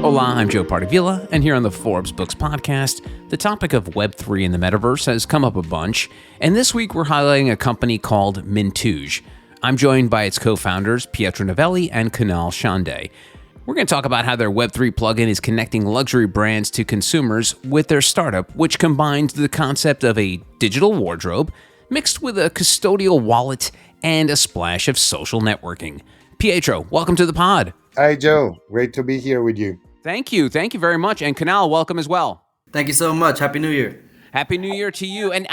Hola, I'm Joe Pardavila, and here on the Forbes Books podcast, the topic of Web3 and the Metaverse has come up a bunch, and this week we're highlighting a company called Mintouge. I'm joined by its co-founders, Pietro Novelli and Kunaal Chande. We're going to talk about how their Web3 plugin is connecting luxury brands to consumers with their startup, which combines the concept of a digital wardrobe mixed with a custodial wallet and a splash of social networking. Pietro, welcome to the pod. Hi, Joe. Great to be here with you. Thank you. Thank you very much. And Kunaal, welcome as well. Thank you so much. Happy New Year. Happy New Year to you. And,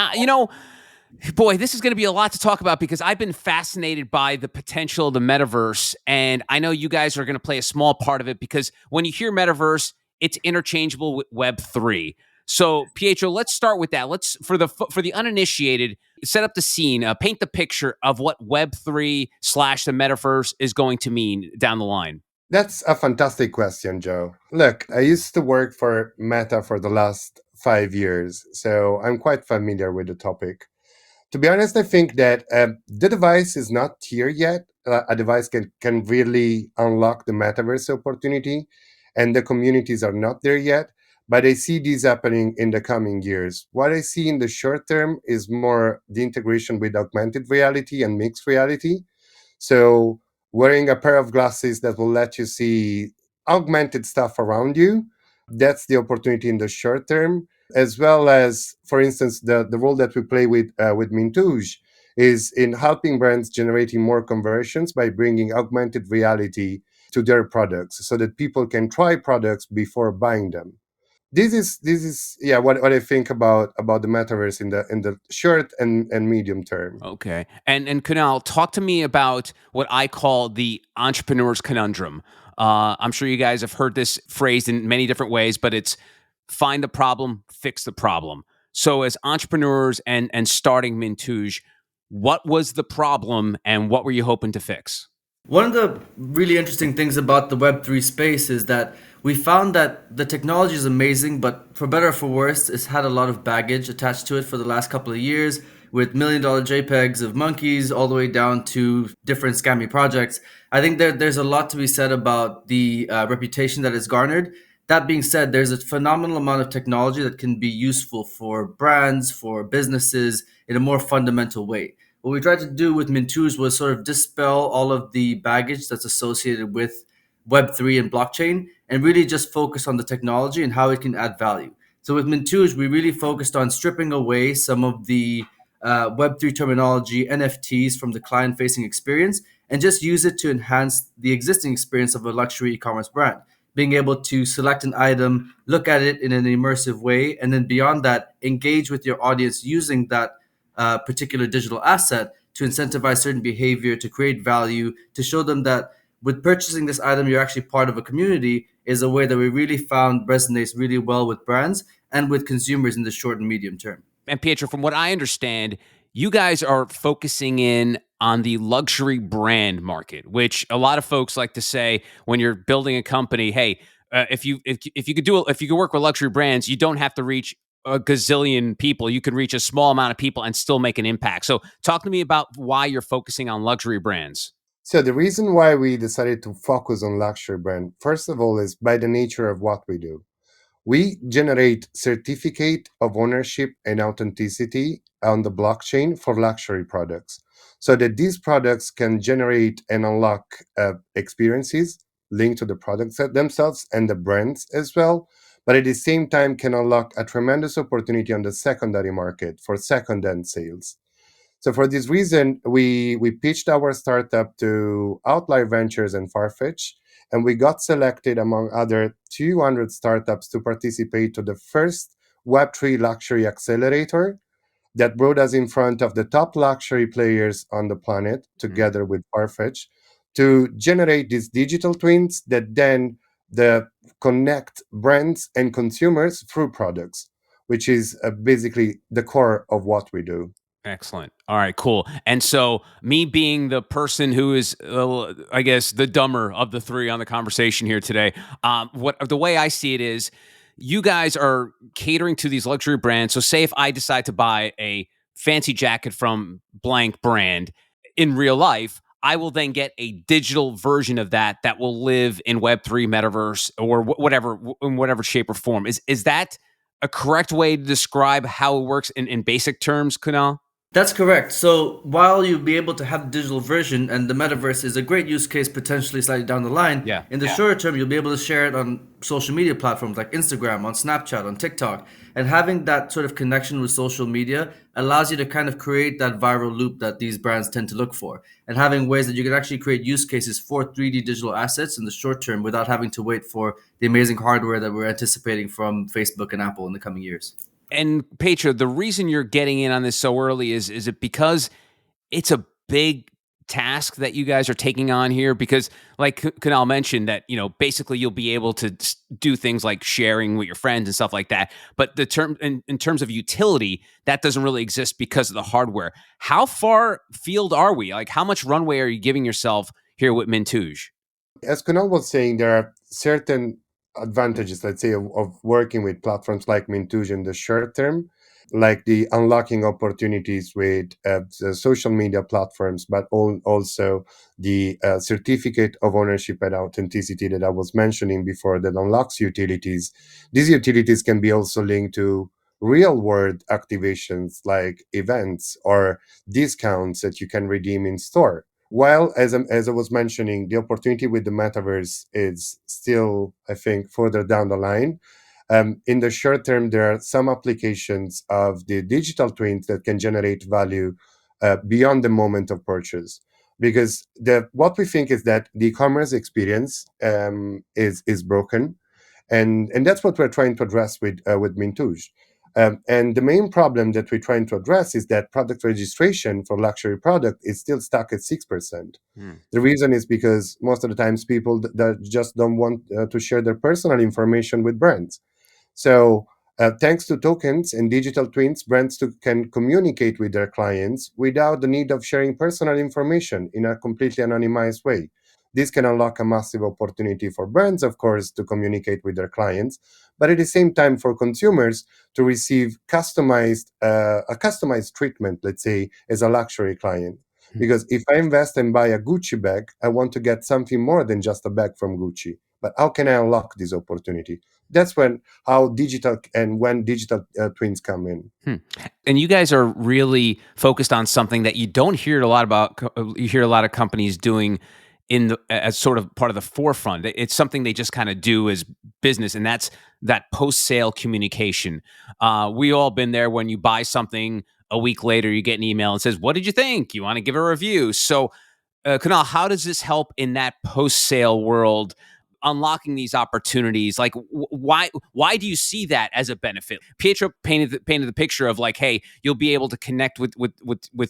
boy, this is going to be a lot to talk about because I've been fascinated by the potential of the Metaverse. And I know you guys are going to play a small part of it because when you hear Metaverse, it's interchangeable with Web3. So, Pietro, let's start with that. Let's, for the uninitiated, set up the scene, paint the picture of what Web3 / the Metaverse is going to mean down the line. That's a fantastic question, Joe. Look, I used to work for Meta for the last 5 years, so I'm quite familiar with the topic. To be honest, I think that the device is not here yet. A device can really unlock the Metaverse opportunity, and the communities are not there yet. But I see this happening in the coming years. What I see in the short term is more the integration with augmented reality and mixed reality. So wearing a pair of glasses that will let you see augmented stuff around you, that's the opportunity in the short term, as well as, for instance, the role that we play with Mintouge is in helping brands generating more conversions by bringing augmented reality to their products so that people can try products before buying them. This is what I think about the metaverse in the short and medium term. Okay. And Kunaal, talk to me about what I call the entrepreneur's conundrum. I'm sure you guys have heard this phrased in many different ways, but it's find the problem, fix the problem. So as entrepreneurs and starting Mintouge, what was the problem and what were you hoping to fix? One of the really interesting things about the Web3 space is that we found that the technology is amazing, but for better or for worse, it's had a lot of baggage attached to it for the last couple of years, with $1 million JPEGs of monkeys all the way down to different scammy projects. I think there's a lot to be said about the reputation that is garnered. That being said, there's a phenomenal amount of technology that can be useful for brands, for businesses in a more fundamental way. What we tried to do with Mintouge was sort of dispel all of the baggage that's associated with Web3 and blockchain and really just focus on the technology and how it can add value. So with Mintouge, we really focused on stripping away some of the Web3 terminology, NFTs from the client-facing experience and just use it to enhance the existing experience of a luxury e-commerce brand. Being able to select an item, look at it in an immersive way, and then beyond that, engage with your audience using that particular digital asset to incentivize certain behavior, to create value, to show them that with purchasing this item, you're actually part of a community is a way that we really found resonates really well with brands and with consumers in the short and medium term. And Pietro, from what I understand, you guys are focusing in on the luxury brand market, which a lot of folks like to say when you're building a company, hey, if you could work with luxury brands, you don't have to reach a gazillion people. You can reach a small amount of people and still make an impact. So talk to me about why you're focusing on luxury brands. So the reason why we decided to focus on luxury brand, first of all, is by the nature of what we do. We generate certificate of ownership and authenticity on the blockchain for luxury products so that these products can generate and unlock experiences linked to the products themselves and the brands as well, but at the same time can unlock a tremendous opportunity on the secondary market for second-hand sales. So for this reason, we pitched our startup to Outlier Ventures and Farfetch, and we got selected among other 200 startups to participate to the first Web3 luxury accelerator that brought us in front of the top luxury players on the planet, together with Farfetch, to generate these digital twins that then connect brands and consumers through products, which is basically the core of what we do. Excellent. All right, cool. And so me being the person who is, I guess, the dumber of the three on the conversation here today, the way I see it is you guys are catering to these luxury brands. So say if I decide to buy a fancy jacket from blank brand in real life, I will then get a digital version of that that will live in Web3 metaverse or whatever, in whatever shape or form. Is that a correct way to describe how it works in basic terms, Kunal? That's correct. So while you'll be able to have the digital version, and the metaverse is a great use case potentially slightly down the line, Yeah. in the shorter term, you'll be able to share it on social media platforms like Instagram, on Snapchat, on TikTok. And having that sort of connection with social media allows you to kind of create that viral loop that these brands tend to look for. And having ways that you can actually create use cases for 3D digital assets in the short term without having to wait for the amazing hardware that we're anticipating from Facebook and Apple in the coming years. And Petra, the reason you're getting in on this so early is it because it's a big task that you guys are taking on here? Because like Kunal mentioned that, basically you'll be able to do things like sharing with your friends and stuff like that. But the term in terms of utility, that doesn't really exist because of the hardware. How far field are we? Like how much runway are you giving yourself here with Mintouge? As Kunal was saying, there are certain advantages, let's say, of working with platforms like Mintouge in the short term, like the unlocking opportunities with the social media platforms, but also the certificate of ownership and authenticity that I was mentioning before that unlocks utilities. These utilities can be also linked to real world activations like events or discounts that you can redeem in store. While, as I was mentioning, the opportunity with the metaverse is still, I think, further down the line. In the short term, there are some applications of the digital twins that can generate value beyond the moment of purchase. Because what we think is that the e-commerce experience is broken, and that's what we're trying to address with Mintouge. And the main problem that we're trying to address is that product registration for luxury product is still stuck at 6%. Hmm. The reason is because most of the times people that just don't want to share their personal information with brands. So, thanks to tokens and digital twins, brands can communicate with their clients without the need of sharing personal information in a completely anonymized way. This can unlock a massive opportunity for brands, of course, to communicate with their clients, but at the same time for consumers to receive a customized treatment, let's say, as a luxury client. Because if I invest and buy a Gucci bag, I want to get something more than just a bag from Gucci. But how can I unlock this opportunity? That's when digital twins come in. Hmm. And you guys are really focused on something that you don't hear a lot about. You hear a lot of companies doing as sort of part of the forefront. It's something they just kind of do as business, and that's that post-sale communication. We all been there when you buy something. A week later, you get an email and says, "What did you think? You want to give a review?" So, Kunal, how does this help in that post-sale world? Unlocking these opportunities, like why do you see that as a benefit? Pietro painted the picture of like, hey, you'll be able to connect with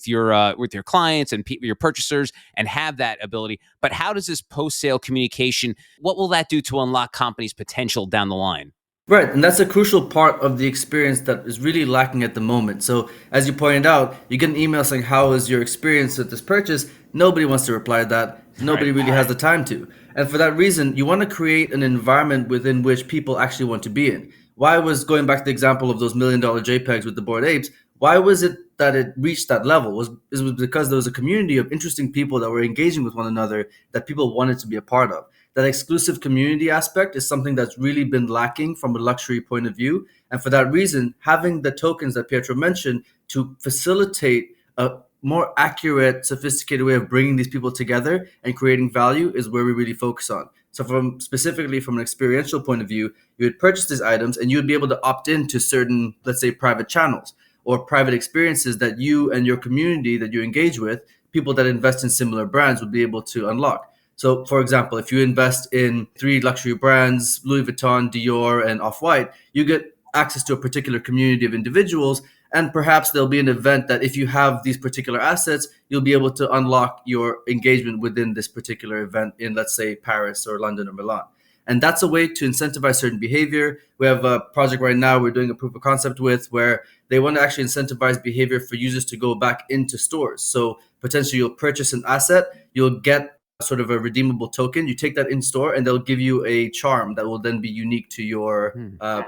your clients and your purchasers and have that ability. But how does this post sale communication? What will that do to unlock companies' potential down the line? Right, and that's a crucial part of the experience that is really lacking at the moment. So, as you pointed out, you get an email saying, "How was your experience with this purchase?" Nobody wants to reply to that. Nobody really has the time to. And for that reason, you want to create an environment within which people actually want to be in. Why was going back to the example of those $1 million JPEGs with the Bored Apes? Why was it that it reached that level? It was because there was a community of interesting people that were engaging with one another that people wanted to be a part of. That exclusive community aspect is something that's really been lacking from a luxury point of view. And for that reason, having the tokens that Pietro mentioned to facilitate a more accurate, sophisticated way of bringing these people together and creating value is where we really focus on. So specifically from an experiential point of view, you would purchase these items and you would be able to opt into certain, let's say, private channels or private experiences that you and your community that you engage with, people that invest in similar brands would be able to unlock. So, for example, if you invest in 3 luxury brands, Louis Vuitton, Dior, and Off-White, you get access to a particular community of individuals. And perhaps there'll be an event that if you have these particular assets, you'll be able to unlock your engagement within this particular event in, let's say, Paris or London or Milan. And that's a way to incentivize certain behavior. We have a project right now we're doing a proof of concept with where they want to actually incentivize behavior for users to go back into stores. So potentially you'll purchase an asset, you'll get sort of a redeemable token. You take that in store and they'll give you a charm that will then be unique to your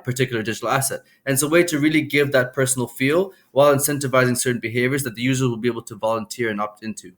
particular digital asset. And it's a way to really give that personal feel while incentivizing certain behaviors that the user will be able to volunteer and opt into.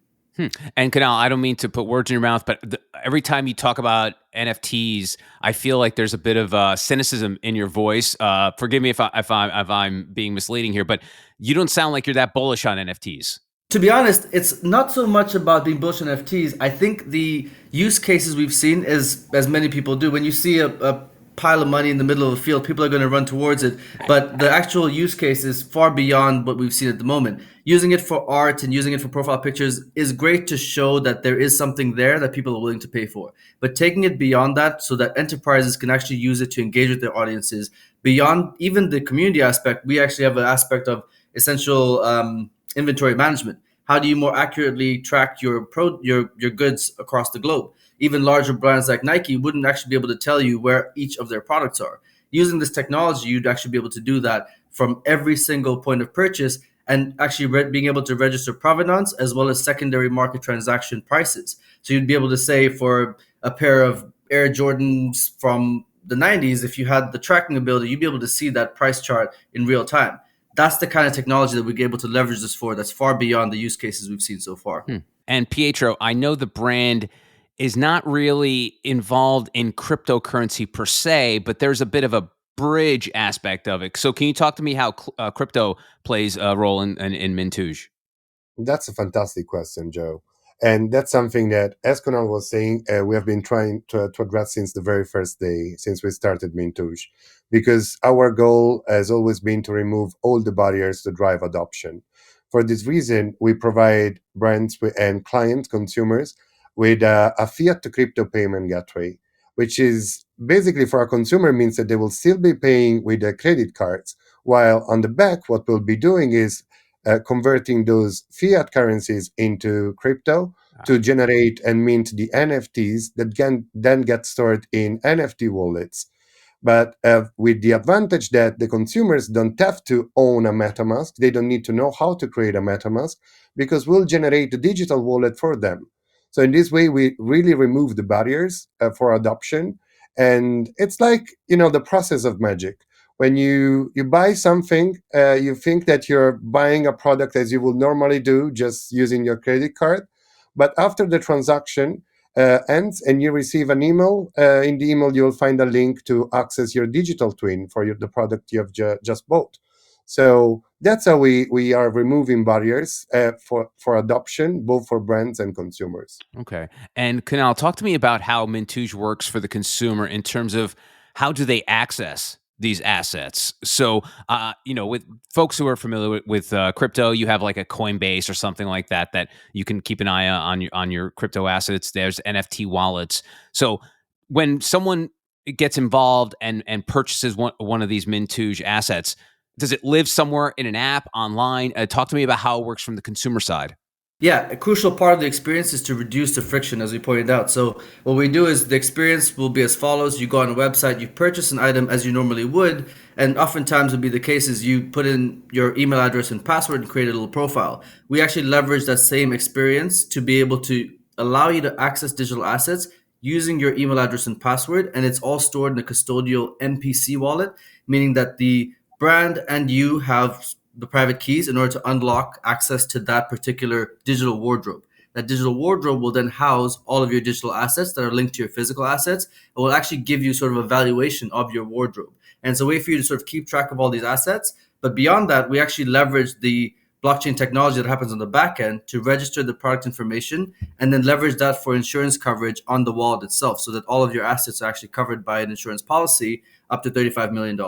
And Kunal, I don't mean to put words in your mouth, but every time you talk about NFTs, I feel like there's a bit of cynicism in your voice. Forgive me if I'm being misleading here, but you don't sound like you're that bullish on NFTs. To be honest, it's not so much about being bullish on NFTs. I think the use cases we've seen is, as many people do, when you see a pile of money in the middle of a field, people are going to run towards it. But the actual use case is far beyond what we've seen at the moment. Using it for art and using it for profile pictures is great to show that there is something there that people are willing to pay for. But taking it beyond that so that enterprises can actually use it to engage with their audiences, beyond even the community aspect, we actually have an aspect of essential inventory management. How do you more accurately track your goods across the globe? Even larger brands like Nike wouldn't actually be able to tell you where each of their products are. Using this technology, you'd actually be able to do that from every single point of purchase, and actually being able to register provenance as well as secondary market transaction prices. So you'd be able to say for a pair of Air Jordans from the 90s, if you had the tracking ability, you'd be able to see that price chart in real time. That's the kind of technology that we're able to leverage this for. That's far beyond the use cases we've seen so far. And Pietro, I know the brand is not really involved in cryptocurrency per se, but there's a bit of a bridge aspect of it. So, can you talk to me how crypto plays a role in Mintouge? That's a fantastic question, Joe. And that's something that, as Kunal was saying, we have been trying to address since the very first day, since we started Mintouge, because our goal has always been to remove all the barriers to drive adoption. For this reason, we provide brands and client consumers with a fiat to crypto payment gateway, which is basically for a consumer means that they will still be paying with their credit cards, while on the back, what we'll be doing is converting those fiat currencies into crypto to generate and mint the NFTs that can then get stored in NFT wallets. But with the advantage that the consumers don't have to own a MetaMask, they don't need to know how to create a MetaMask because we'll generate the digital wallet for them. So in this way, we really remove the barriers for adoption, and it's like the process of magic. When you buy something, you think that you're buying a product as you would normally do, just using your credit card. But after the transaction, ends and you receive an email. In the email, you'll find a link to access your digital twin for the product you have just bought. So that's how we are removing barriers for adoption, both for brands and consumers. Okay. And Kunal, talk to me about how Mintouge works for the consumer in terms of how do they access these assets. So, with folks who are familiar with crypto, you have like a Coinbase or something like that that you can keep an eye on your crypto assets. There's NFT wallets. So, when someone gets involved and purchases one of these Mintouge assets, does it live somewhere in an app online? Talk to me about how it works from the consumer side. Yeah, a crucial part of the experience is to reduce the friction, as we pointed out. So, what we do is the experience will be as follows: you go on a website, you purchase an item as you normally would, and oftentimes would be the case is you put in your email address and password and create a little profile. We actually leverage that same experience to be able to allow you to access digital assets using your email address and password, and it's all stored in a custodial MPC wallet, meaning that the brand and you have the private keys in order to unlock access to that particular digital wardrobe. That digital wardrobe will then house all of your digital assets that are linked to your physical assets. It will actually give you sort of a valuation of your wardrobe. And it's a way for you to sort of keep track of all these assets. But beyond that, we actually leverage the blockchain technology that happens on the back end to register the product information and then leverage that for insurance coverage on the wallet itself so that all of your assets are actually covered by an insurance policy up to $35 million.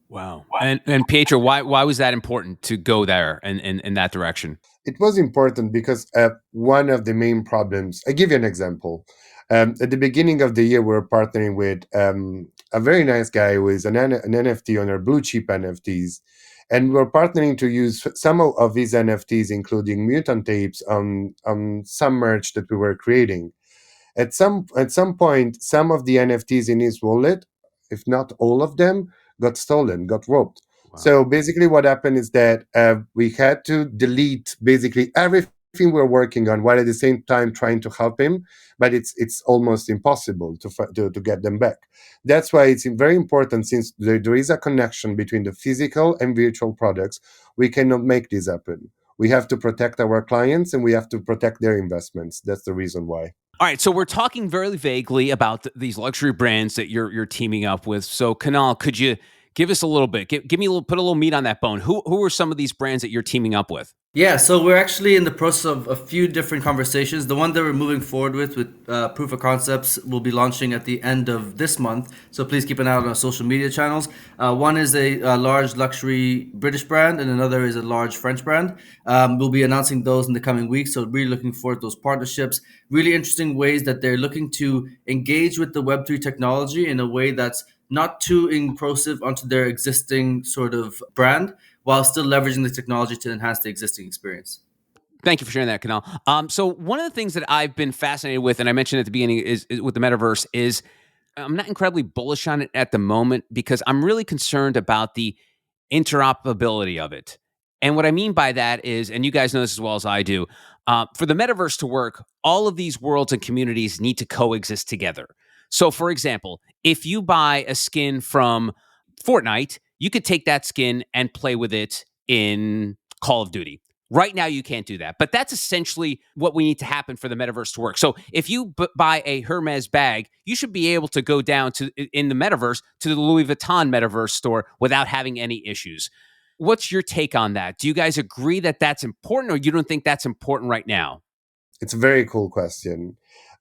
Wow. And Pietro, why was that important to go there and in that direction? It was important because one of the main problems, I give you an example. At the beginning of the year, we were partnering with a very nice guy who is an NFT owner, blue chip NFTs. And we were partnering to use some of his NFTs, including mutant tapes, on some merch that we were creating. At some point, some of the NFTs in his wallet, if not all of them, got stolen, got robbed. Wow. So basically, what happened is that we had to delete basically everything we're working on, while at the same time trying to help him. But it's almost impossible to get them back. That's why it's very important, since there is a connection between the physical and virtual products. We cannot make this happen. We have to protect our clients and we have to protect their investments. That's the reason why. All right, so we're talking very vaguely about these luxury brands that you're teaming up with. So, Kunaal, could you give us a little bit? Give me put a little meat on that bone. Who are some of these brands that you're teaming up with? Yeah, so we're actually in the process of a few different conversations. The one that we're moving forward with proof of concepts will be launching at the end of this month. So please keep an eye on our social media channels. One is a large luxury British brand, and another is a large French brand. We'll be announcing those in the coming weeks. So really looking forward to those partnerships. Really interesting ways that they're looking to engage with the Web3 technology in a way that's not too intrusive onto their existing sort of brand, while still leveraging the technology to enhance the existing experience. Thank you for sharing that, Kunaal. So one of the things that I've been fascinated with, and I mentioned at the beginning, is with the metaverse, is I'm not incredibly bullish on it at the moment because I'm really concerned about the interoperability of it. And what I mean by that is, and you guys know this as well as I do, for the metaverse to work, all of these worlds and communities need to coexist together. So, for example, if you buy a skin from Fortnite, you could take that skin and play with it in Call of Duty. Right now, you can't do that. But that's essentially what we need to happen for the metaverse to work. So if you buy a Hermes bag, you should be able to go down to in the metaverse to the Louis Vuitton metaverse store without having any issues. What's your take on that? Do you guys agree that that's important, or you don't think that's important right now? It's a very cool question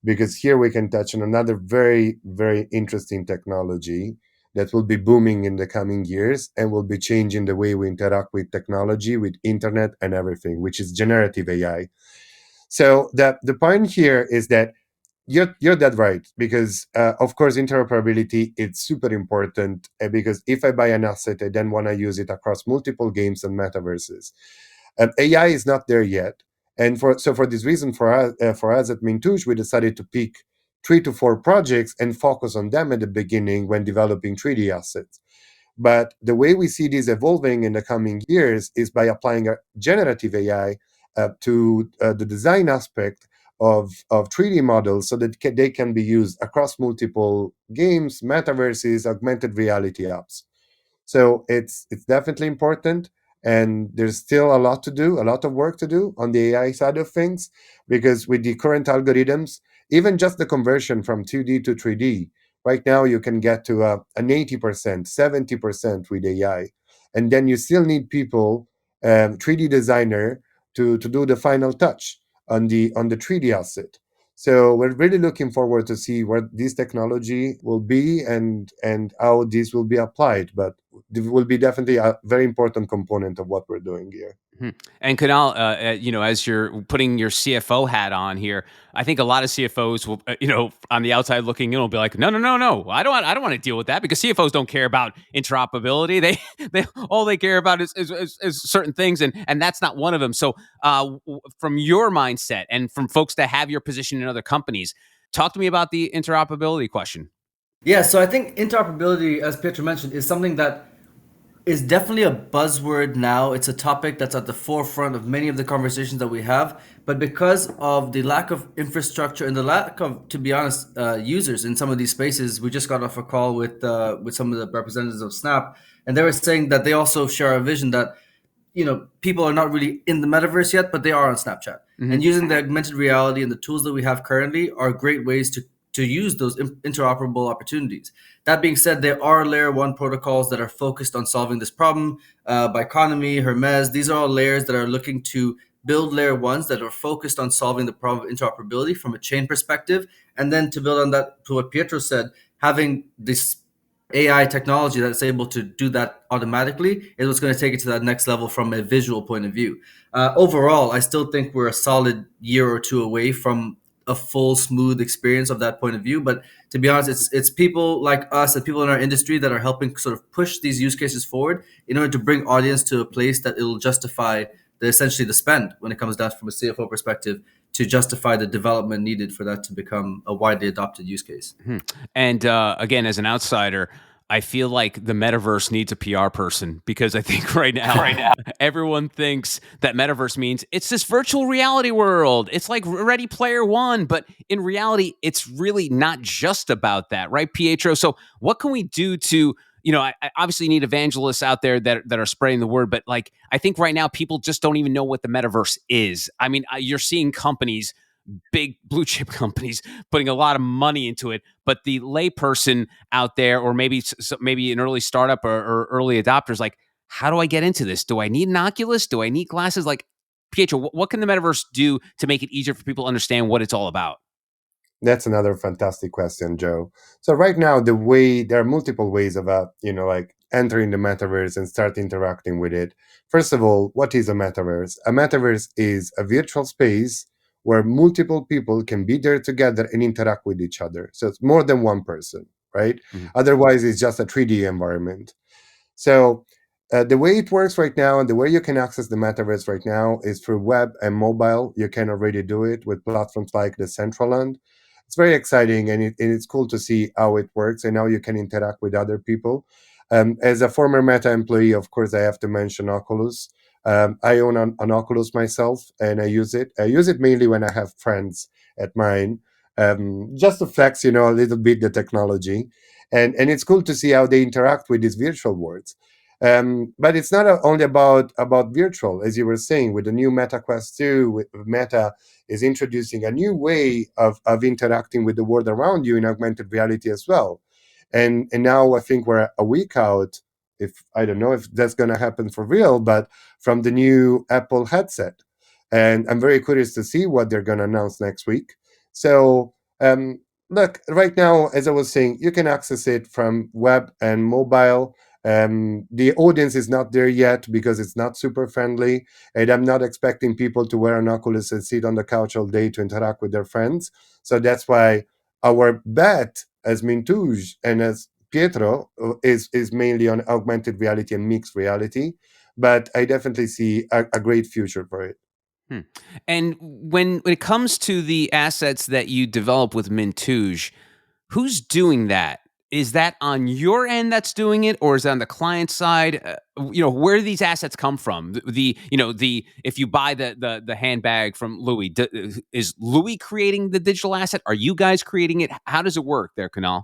because here we can touch on another very, very interesting technology that will be booming in the coming years and will be changing the way we interact with technology, with internet and everything, which is generative AI. So the point here is that you're that right because of course interoperability is super important because if I buy an asset, I then want to use it across multiple games and metaverses. AI is not there yet, and for this reason, for us at Mintouge, we decided to pick 3 to 4 projects and focus on them at the beginning when developing 3D assets. But the way we see this evolving in the coming years is by applying a generative AI to the design aspect of 3D models so that they can be used across multiple games, metaverses, augmented reality apps. So it's definitely important, and there's still a lot to do, a lot of work to do on the AI side of things, because with the current algorithms, even just the conversion from 2D to 3D, right now you can get to an 80%, 70% with AI, and then you still need people, 3D designer, to do the final touch on the 3D asset. So we're really looking forward to see where this technology will be and how this will be applied. But it will be definitely a very important component of what we're doing here. Hmm. And Kunal, as you're putting your CFO hat on here, I think a lot of CFOs will, on the outside looking in, will be like, no, no, no, no, I don't want to deal with that because CFOs don't care about interoperability. They all they care about is certain things, and that's not one of them. So, from your mindset and from folks that have your position in other companies, talk to me about the interoperability question. Yeah, so I think interoperability, as Pietro mentioned, is something that is definitely a buzzword now. It's a topic that's at the forefront of many of the conversations that we have. But because of the lack of infrastructure and the lack of, to be honest, users in some of these spaces, we just got off a call with some of the representatives of Snap, and they were saying that they also share a vision that people are not really in the metaverse yet, but they are on Snapchat. Mm-hmm. And using the augmented reality and the tools that we have currently are great ways to use those interoperable opportunities. That being said, there are layer one protocols that are focused on solving this problem. Bionomy, Hermes, these are all layers that are looking to build layer ones that are focused on solving the problem of interoperability from a chain perspective. And then to build on that, to what Pietro said, having this AI technology that's able to do that automatically is what's going to take it to that next level from a visual point of view. Overall, I still think we're a solid year or two away from a full smooth experience of that point of view. But to be honest, it's people like us and people in our industry that are helping sort of push these use cases forward in order to bring audience to a place that it'll justify essentially the spend when it comes down from a CFO perspective to justify the development needed for that to become a widely adopted use case. Hmm. And again, as an outsider, I feel like the metaverse needs a PR person because I think right now everyone thinks that metaverse means it's this virtual reality world. It's like Ready Player One, but in reality, it's really not just about that, right, Pietro? So what can we do to I obviously need evangelists out there that are spreading the word, but like I think right now people just don't even know what the metaverse is. I mean, you're seeing companies, big blue chip companies, putting a lot of money into it, but the layperson out there, or maybe an early startup or early adopters, like, how do I get into this? Do I need an Oculus? Do I need glasses? Like, Pietro, what can the metaverse do to make it easier for people to understand what it's all about? That's another fantastic question, Joe. So right now, there are multiple ways of like entering the metaverse and start interacting with it. First of all, what is a metaverse? A metaverse is a virtual space where multiple people can be there together and interact with each other. So it's more than one person, right? Mhm. Otherwise, it's just a 3D environment. So the way it works right now and the way you can access the metaverse right now is through web and mobile. You can already do it with platforms like the Centraland. It's very exciting and it's cool to see how it works and how you can interact with other people. As a former Meta employee, of course, I have to mention Oculus. I own an Oculus myself and I use it. I use it mainly when I have friends at mine, just to flex, a little bit the technology and it's cool to see how they interact with these virtual worlds. But it's not only about virtual, as you were saying, with the new Meta Quest 2, Meta is introducing a new way of interacting with the world around you in augmented reality as well. And now I think we're a week out, if I don't know if that's gonna happen for real, but from the new Apple headset. And I'm very curious to see what they're gonna announce next week. So look, right now, as I was saying, you can access it from web and mobile. The audience is not there yet because it's not super friendly, and I'm not expecting people to wear an Oculus and sit on the couch all day to interact with their friends. So that's why our bet as Mintouge and as Pietro is mainly on augmented reality and mixed reality. But I definitely see a great future for it. Hmm. And when it comes to the assets that you develop with Mintouge, who's doing that? Is that on your end that's doing it, or is it on the client side? Where do these assets come from? The if you buy the handbag from Louis, is Louis creating the digital asset? Are you guys creating it? How does it work there, Kunaal?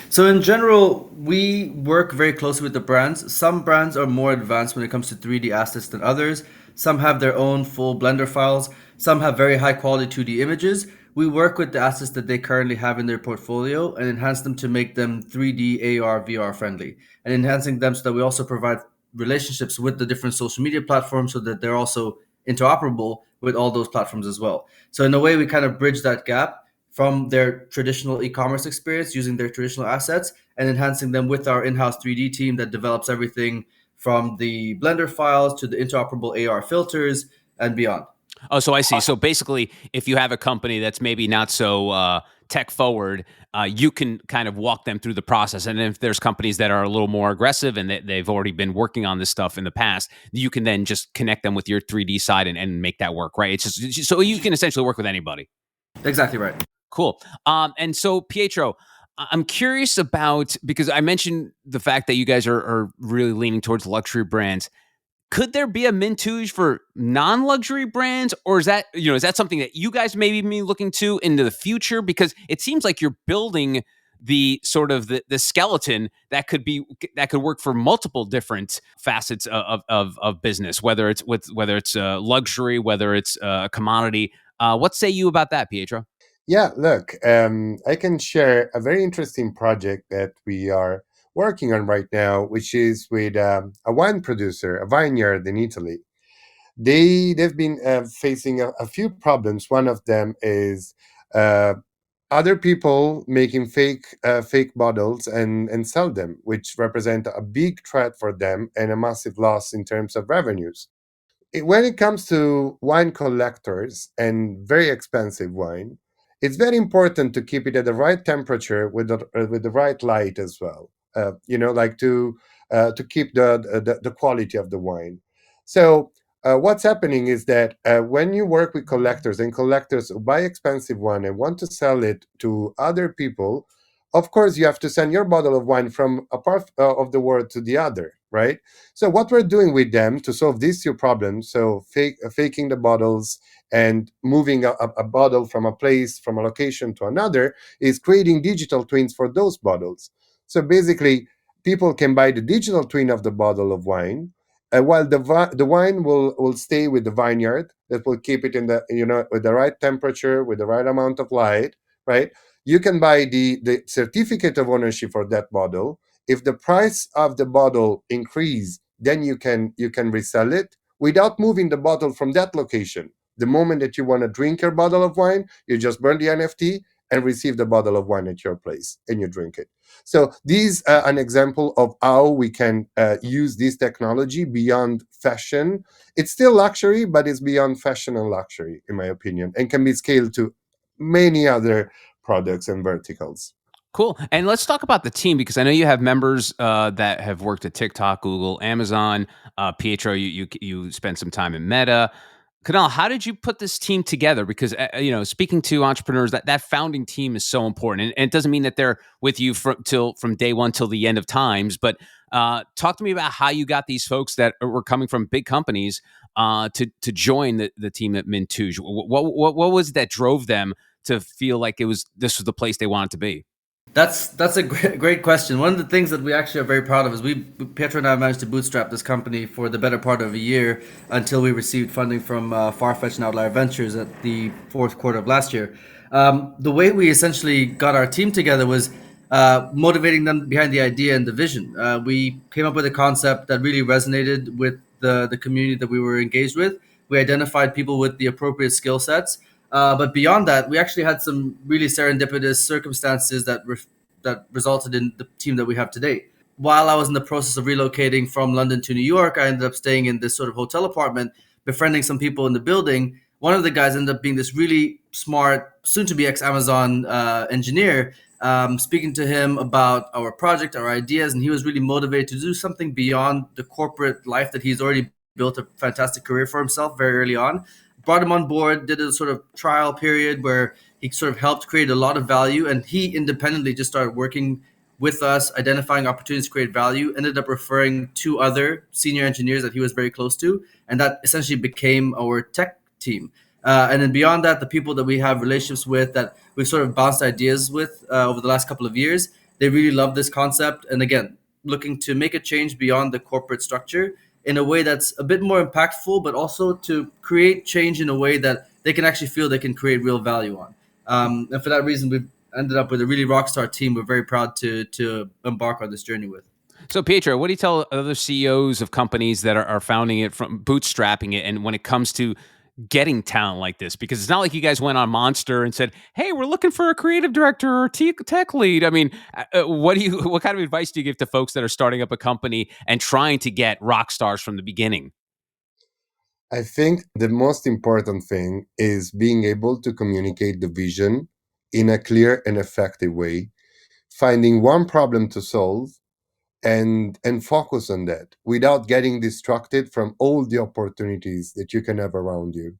So in general, we work very closely with the brands. Some brands are more advanced when it comes to 3D assets than others. Some have their own full Blender files. Some have very high quality 2D images. We work with the assets that they currently have in their portfolio and enhance them to make them 3D AR VR friendly, and enhancing them so that we also provide relationships with the different social media platforms so that they're also interoperable with all those platforms as well. So in a way, we kind of bridge that gap from their traditional e-commerce experience using their traditional assets and enhancing them with our in-house 3D team that develops everything from the Blender files to the interoperable AR filters and beyond. Oh, so I see. So basically, if you have a company that's maybe not so tech forward, you can kind of walk them through the process. And if there's companies that are a little more aggressive and they've already been working on this stuff in the past, you can then just connect them with your 3D side and make that work, right? It's just so you can essentially work with anybody. Exactly right. Cool. And so Pietro, I'm curious about, because I mentioned the fact that you guys are really leaning towards luxury brands. Could there be a Mintouge for non-luxury brands, or is that something that you guys maybe be looking to into the future? Because it seems like you're building the sort of the skeleton that could work for multiple different facets of business, whether it's luxury, whether it's a commodity. What say you about that, Pietro? Yeah, look, I can share a very interesting project that we are working on right now, which is with a wine producer, a vineyard in Italy. They've been facing a few problems. One of them is uh, other people making fake bottles and sell them, which represent a big threat for them and a massive loss in terms of revenues. When it comes to wine collectors and very expensive wine, it's very important to keep it at the right temperature with the right light as well. Like to keep the quality of the wine. So what's happening is that when you work with collectors and collectors who buy expensive wine and want to sell it to other people, of course you have to send your bottle of wine from a part of the world to the other, right? So what we're doing with them to solve these two problems, so faking the bottles and moving a bottle from a place, from a location to another, is creating digital twins for those bottles. So basically, people can buy the digital twin of the bottle of wine, while the wine will stay with the vineyard that will keep it in the, with the right temperature, with the right amount of light, right? You can buy the certificate of ownership for that bottle. If the price of the bottle increase, then you can resell it without moving the bottle from that location. The moment that you want to drink your bottle of wine, you just burn the NFT and receive the bottle of wine at your place and you drink it. So these are an example of how we can use this technology beyond fashion. It's still luxury, but it's beyond fashion and luxury, in my opinion, and can be scaled to many other products and verticals. Cool. And let's talk about the team, because I know you have members that have worked at TikTok, Google, Amazon. Pietro, you spent some time in Meta. Kunaal, how did you put this team together? Because speaking to entrepreneurs, that founding team is so important, and it doesn't mean that they're with you from day one till the end of times. But talk to me about how you got these folks that were coming from big companies to join the team at Mintouge. What was it that drove them to feel like this was the place they wanted to be? That's a great question. One of the things that we actually are very proud of is Pietro and I managed to bootstrap this company for the better part of a year until we received funding from Farfetch and Outlier Ventures at the fourth quarter of last year. The way we essentially got our team together was motivating them behind the idea and the vision. We came up with a concept that really resonated with the community that we were engaged with. We identified people with the appropriate skill sets. But beyond that, we actually had some really serendipitous circumstances that resulted in the team that we have today. While I was in the process of relocating from London to New York, I ended up staying in this sort of hotel apartment, befriending some people in the building. One of the guys ended up being this really smart, soon-to-be ex-Amazon engineer. Speaking to him about our project, our ideas, and he was really motivated to do something beyond the corporate life that he's already built a fantastic career for himself very early on. Brought him on board, did a sort of trial period where he sort of helped create a lot of value, and he independently just started working with us, identifying opportunities to create value, ended up referring two other senior engineers that he was very close to, and that essentially became our tech team. And then beyond that, the people that we have relationships with, that we've sort of bounced ideas with over the last couple of years, they really love this concept. And again, looking to make a change beyond the corporate structure in a way that's a bit more impactful, but also to create change in a way that they can actually feel they can create real value on. And for that reason, we've ended up with a really rock star team we're very proud to embark on this journey with. So, Pietro, what do you tell other CEOs of companies that are founding it, from bootstrapping it, and when it comes to getting talent like this? Because it's not like you guys went on Monster and said, "Hey, we're looking for a creative director or tech lead." I mean, what kind of advice do you give to folks that are starting up a company and trying to get rock stars from the beginning? I think the most important thing is being able to communicate the vision in a clear and effective way, finding one problem to solve and focus on that without getting distracted from all the opportunities that you can have around you.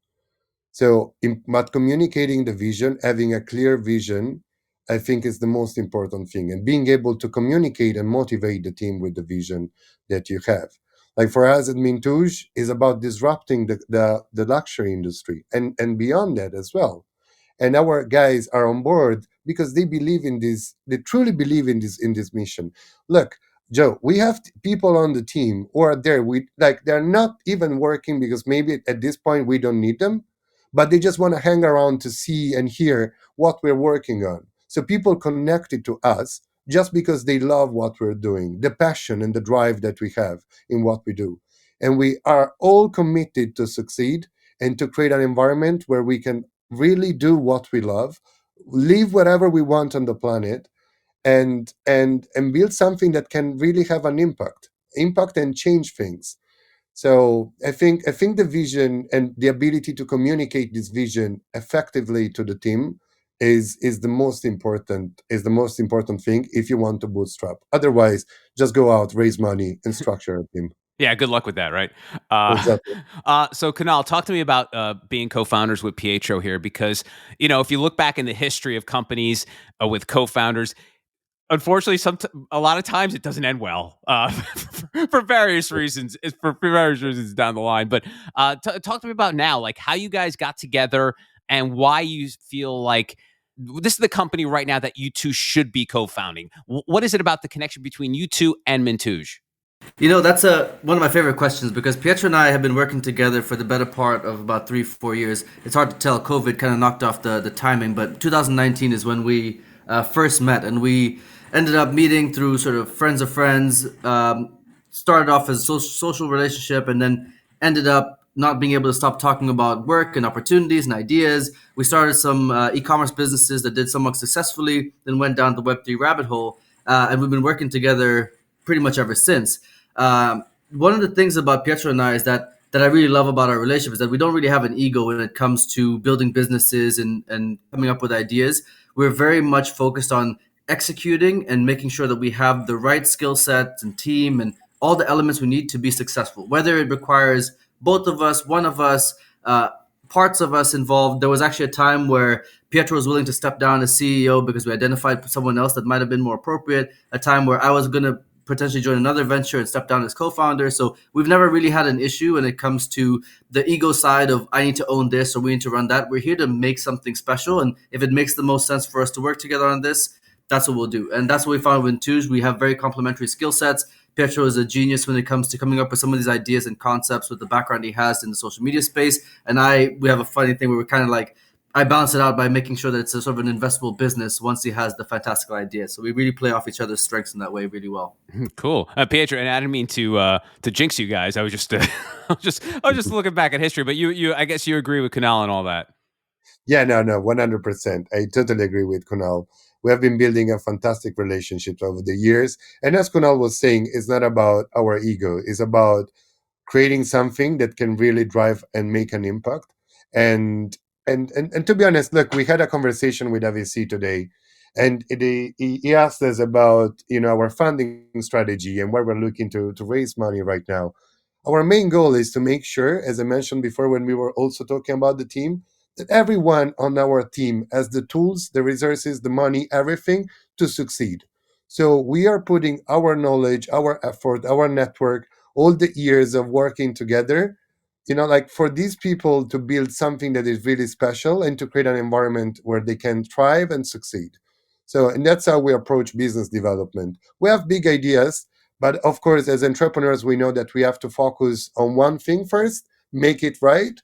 So, but communicating the vision, having a clear vision, I think is the most important thing, and being able to communicate and motivate the team with the vision that you have. Like for us at Mintouge, is about disrupting the luxury industry and beyond that as well. And our guys are on board because they believe in this. They truly believe in this mission. Look, Joe, we have people on the team who are there. We like they're not even working because maybe at this point we don't need them, but they just want to hang around to see and hear what we're working on. So people connected to us just because they love what we're doing, the passion and the drive that we have in what we do. And we are all committed to succeed and to create an environment where we can really do what we love, live wherever we want on the planet, and build something that can really have an impact and change things. So I think the vision and the ability to communicate this vision effectively to the team is the most important thing if you want to bootstrap. Otherwise, just go out, raise money, and structure a team. Yeah, good luck with that, right? Uh, Exactly. so, Kunal, talk to me about being co-founders with Pietro here, because if you look back in the history of companies with co-founders, unfortunately, a lot of times it doesn't end well for various reasons. It's for various reasons down the line. But talk to me about now, like how you guys got together and why you feel like this is the company right now that you two should be co-founding. What is it about the connection between you two and Mintouge? That's one of my favorite questions because Pietro and I have been working together for the better part of about 3-4 years. It's hard to tell. COVID kind of knocked off the timing, but 2019 is when we first met, and we ended up meeting through sort of friends of friends. Started off as a social relationship, and then ended up not being able to stop talking about work and opportunities and ideas. We started some e-commerce businesses that did somewhat successfully, then went down the Web3 rabbit hole, and we've been working together pretty much ever since. One of the things about Pietro and I is that I really love about our relationship is that we don't really have an ego when it comes to building businesses and coming up with ideas. We're very much focused on executing and making sure that we have the right skill set and team and all the elements we need to be successful. Whether it requires both of us, one of us, parts of us involved. There was actually a time where Pietro was willing to step down as CEO because we identified someone else that might have been more appropriate. A time where I was going to potentially join another venture and step down as co-founder. So we've never really had an issue when it comes to the ego side of I need to own this or we need to run that. We're here to make something special. And if it makes the most sense for us to work together on this, that's what we'll do. And that's what we found with Mintouge. We have very complementary skill sets. Pietro is a genius when it comes to coming up with some of these ideas and concepts with the background he has in the social media space. And we have a funny thing where we're kind of like, I balance it out by making sure that it's a sort of an investable business once he has the fantastical idea. So we really play off each other's strengths in that way really well. Cool, Pietro. And I didn't mean to jinx you guys. I was just I was just looking back at history. But you I guess you agree with Kunaal and all that. Yeah, no, 100%. I totally agree with Kunal. We have been building a fantastic relationship over the years. And as Kunal was saying, it's not about our ego. It's about creating something that can really drive and make an impact. And to be honest, look, we had a conversation with AVC today, and he asked us about our funding strategy and where we're looking to raise money right now. Our main goal is to make sure, as I mentioned before when we were also talking about the team, that everyone on our team has the tools, the resources, the money, everything to succeed. So we are putting our knowledge, our effort, our network, all the years of working together, like for these people to build something that is really special and to create an environment where they can thrive and succeed. So, and that's how we approach business development. We have big ideas, but of course, as entrepreneurs, we know that we have to focus on one thing first, make it right,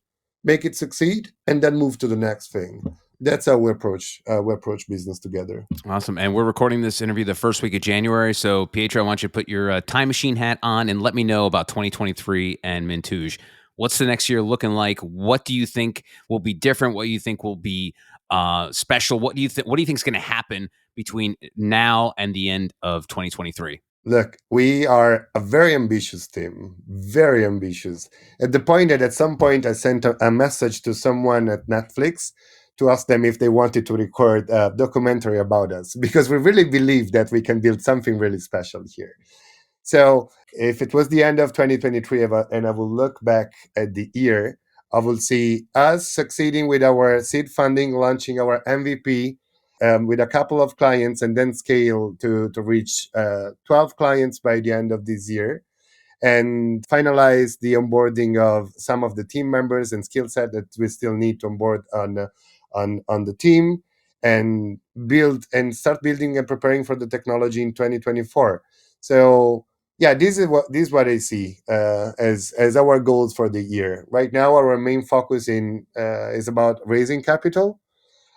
make it succeed, and then move to the next thing. That's how we approach business together. Awesome. And we're recording this interview the first week of January. So, Pietro, I want you to put your time machine hat on and let me know about 2023 and Mintouge. What's the next year looking like? What do you think will be different? What do you think will be special? What do you think is going to happen between now and the end of 2023? Look, we are a very ambitious team, very ambitious. At the point that at some point I sent a message to someone at Netflix to ask them if they wanted to record a documentary about us, because we really believe that we can build something really special here. So if it was the end of 2023 and I will look back at the year, I will see us succeeding with our seed funding, launching our MVP with a couple of clients, and then scale to reach 12 clients by the end of this year, and finalize the onboarding of some of the team members and skill set that we still need to onboard on the team, and start building and preparing for the technology in 2024. So yeah, this is what I see as our goals for the year. Right now, our main focus is about raising capital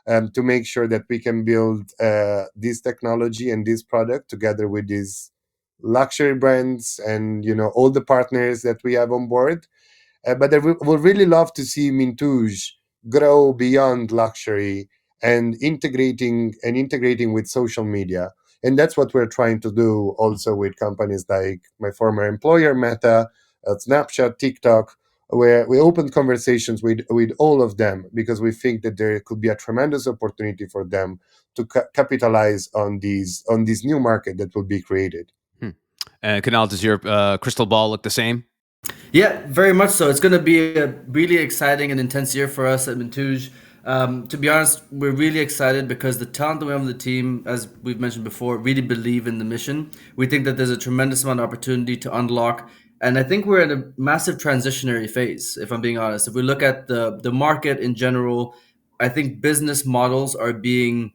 to make sure that we can build this technology and this product together with these luxury brands and all the partners that we have on board. But I would really love to see Mintouge grow beyond luxury and integrating with social media. And that's what we're trying to do also with companies like my former employer, Meta, Snapchat, TikTok, where we opened conversations with all of them because we think that there could be a tremendous opportunity for them to capitalize on these new market that will be created. Kunaal, does your crystal ball look the same? Yeah, very much so. It's going to be a really exciting and intense year for us at Mintouge. To be honest, we're really excited because the talent that we have on the team, as we've mentioned before, really believe in the mission. We think that there's a tremendous amount of opportunity to unlock. And I think we're in a massive transitionary phase, if I'm being honest. If we look at the market in general, I think business models are being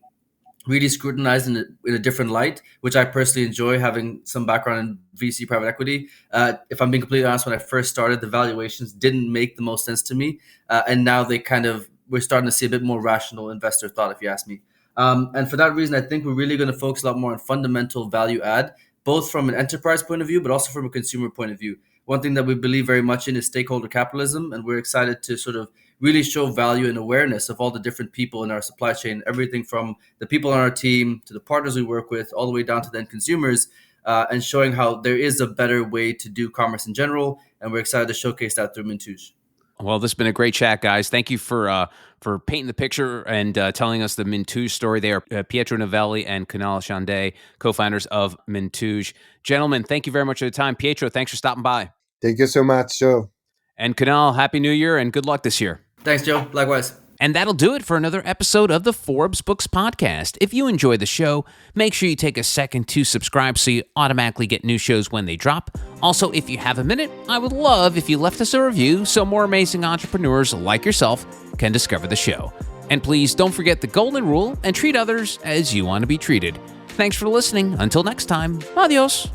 really scrutinized in a different light, which I personally enjoy, having some background in VC private equity. If I'm being completely honest, when I first started, the valuations didn't make the most sense to me. And now we're starting to see a bit more rational investor thought, if you ask me. And for that reason, I think we're really going to focus a lot more on fundamental value add, both from an enterprise point of view, but also from a consumer point of view. One thing that we believe very much in is stakeholder capitalism, and we're excited to sort of really show value and awareness of all the different people in our supply chain, everything from the people on our team to the partners we work with, all the way down to the end consumers, and showing how there is a better way to do commerce in general. And we're excited to showcase that through Mintouge. Well, this has been a great chat, guys. Thank you for painting the picture and telling us the Mintouge story. They are Pietro Novelli and Kunaal Chande, co-founders of Mintouge. Gentlemen, thank you very much for the time. Pietro, thanks for stopping by. Thank you so much, Joe. And Kunaal, Happy New Year and good luck this year. Thanks, Joe. Likewise. And that'll do it for another episode of the Forbes Books Podcast. If you enjoy the show, make sure you take a second to subscribe so you automatically get new shows when they drop. Also, if you have a minute, I would love if you left us a review so more amazing entrepreneurs like yourself can discover the show. And please don't forget the golden rule and treat others as you want to be treated. Thanks for listening. Until next time, adios.